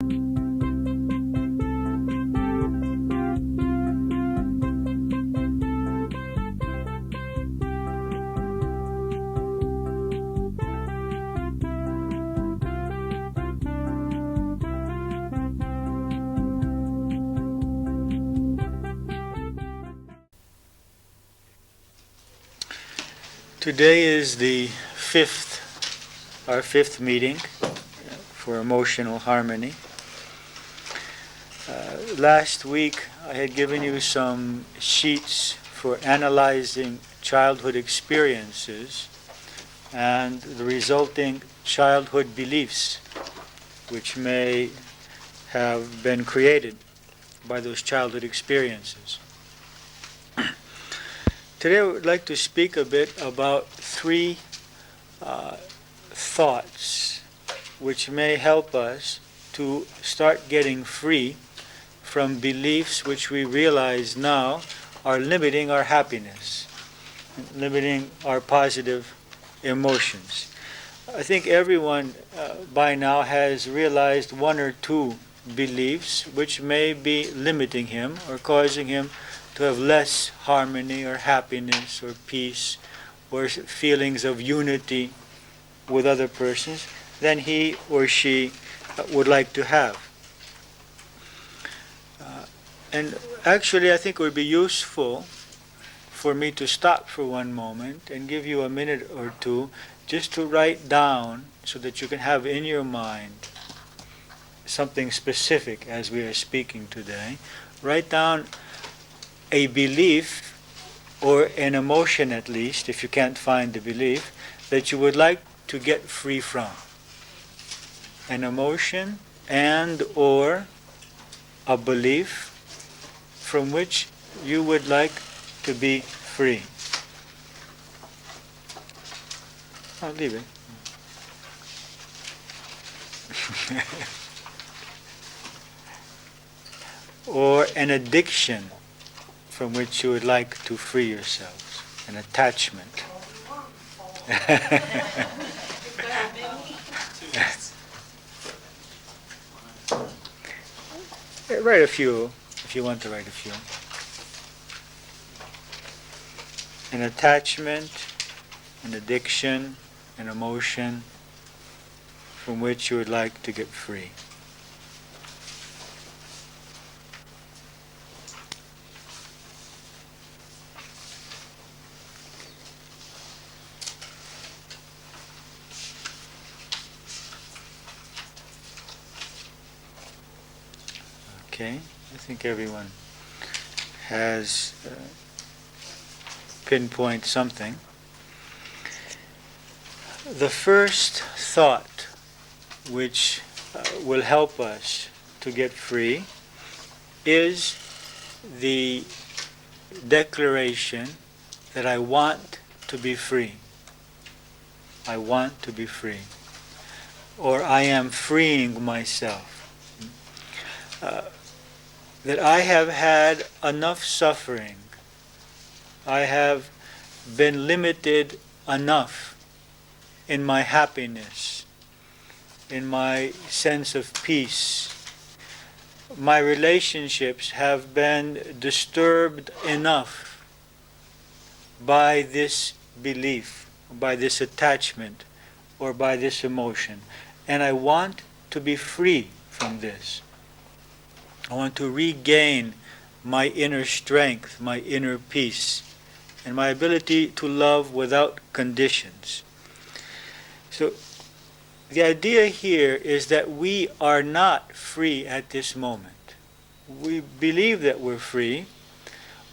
Today is our fifth meeting for emotional harmony. Last week I had given you some sheets for analyzing childhood experiences and the resulting childhood beliefs which may have been created by those childhood experiences. Today I would like to speak a bit about three thoughts which may help us to start getting free from beliefs which we realize now are limiting our happiness, limiting our positive emotions. I think everyone by now has realized one or two beliefs which may be limiting him or causing him to have less harmony or happiness or peace or feelings of unity with other persons than he or she would like to have. And actually I think it would be useful for me to stop for one moment and give you a minute or two just to write down so that you can have in your mind something specific as we are speaking today. Write down a belief or an emotion, at least, if you can't find the belief, that you would like to get free from. An emotion and or a belief from which you would like to be free. I'll leave it. Or an addiction from which you would like to free yourselves, an attachment. Write a few, if you want to write a few. An attachment, an addiction, an emotion from which you would like to get free. Okay, I think everyone has pinpointed something. The first thought which will help us to get free is the declaration that I want to be free. I want to be free. Or I am freeing myself. That I have had enough suffering. I have been limited enough in my happiness, in my sense of peace. My relationships have been disturbed enough by this belief, by this attachment, or by this emotion. And I want to be free from this. I want to regain my inner strength, my inner peace, and my ability to love without conditions. So the idea here is that we are not free at this moment. We believe that we're free,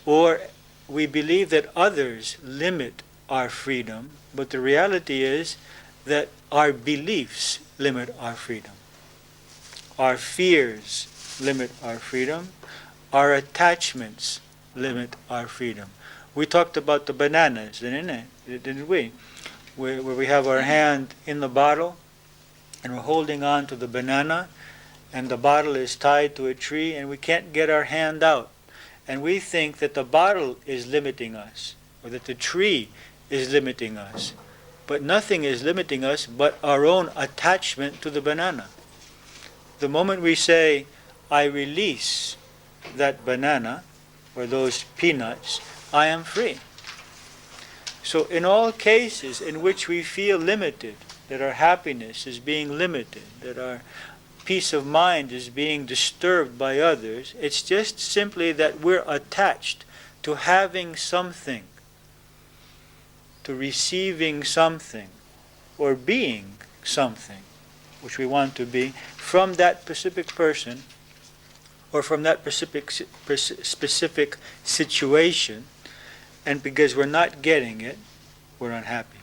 or we believe that others limit our freedom, but the reality is that our beliefs limit our freedom. Our fears limit our freedom. Our attachments limit our freedom. We talked about the bananas, didn't we? Where we have our hand in the bottle and we're holding on to the banana and the bottle is tied to a tree and we can't get our hand out. And we think that the bottle is limiting us or that the tree is limiting us. But nothing is limiting us but our own attachment to the banana. The moment we say, I release that banana or those peanuts, I am free. So in all cases in which we feel limited, that our happiness is being limited, that our peace of mind is being disturbed by others, it's just simply that we're attached to having something, to receiving something, or being something, which we want to be, from that specific person, or from that specific situation, and because we're not getting it, we're unhappy.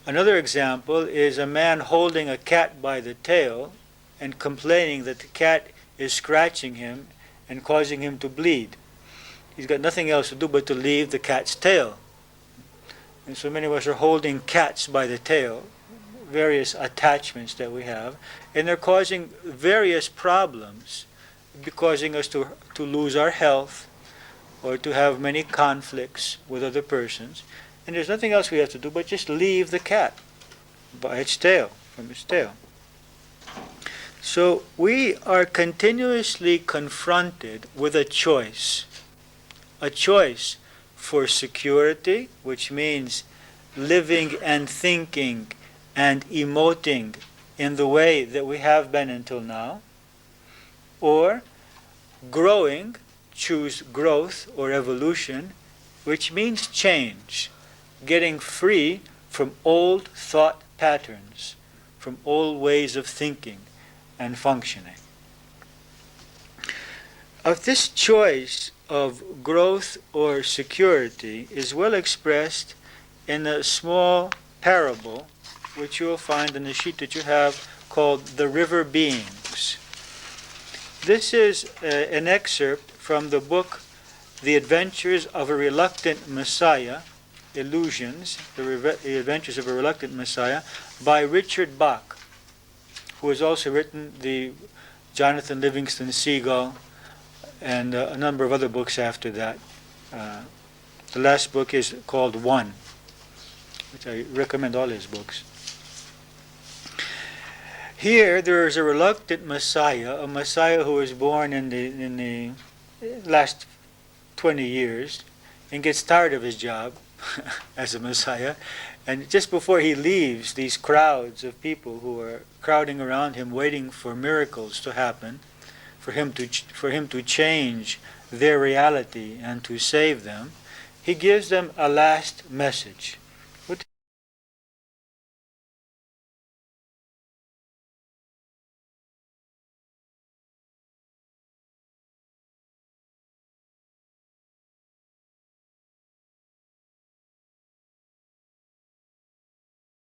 Another example is a man holding a cat by the tail and complaining that the cat is scratching him and causing him to bleed. He's got nothing else to do but to leave the cat's tail. And so many of us are holding cats by the tail, various attachments that we have, and they're causing various problems, causing us to lose our health or to have many conflicts with other persons. And there's nothing else we have to do but just leave the cat by its tail, from its tail. So we are continuously confronted with a choice for security, which means living and thinking and emoting in the way that we have been until now, or growing, choose growth or evolution, which means change, getting free from old thought patterns, from old ways of thinking and functioning. Of this choice of growth or security is well expressed in a small parable which you will find in the sheet that you have, called The River Beings. This is an excerpt from the book The Adventures of a Reluctant Messiah, Illusions, The Adventures of a Reluctant Messiah, by Richard Bach, who has also written the Jonathan Livingston Seagull and a number of other books after that. The last book is called One, which I recommend all his books. Here there is a reluctant Messiah, a Messiah who was born in the last 20 years and gets tired of his job as a Messiah. And just before he leaves, these crowds of people who are crowding around him waiting for miracles to happen, for him to change their reality and to save them, he gives them a last message.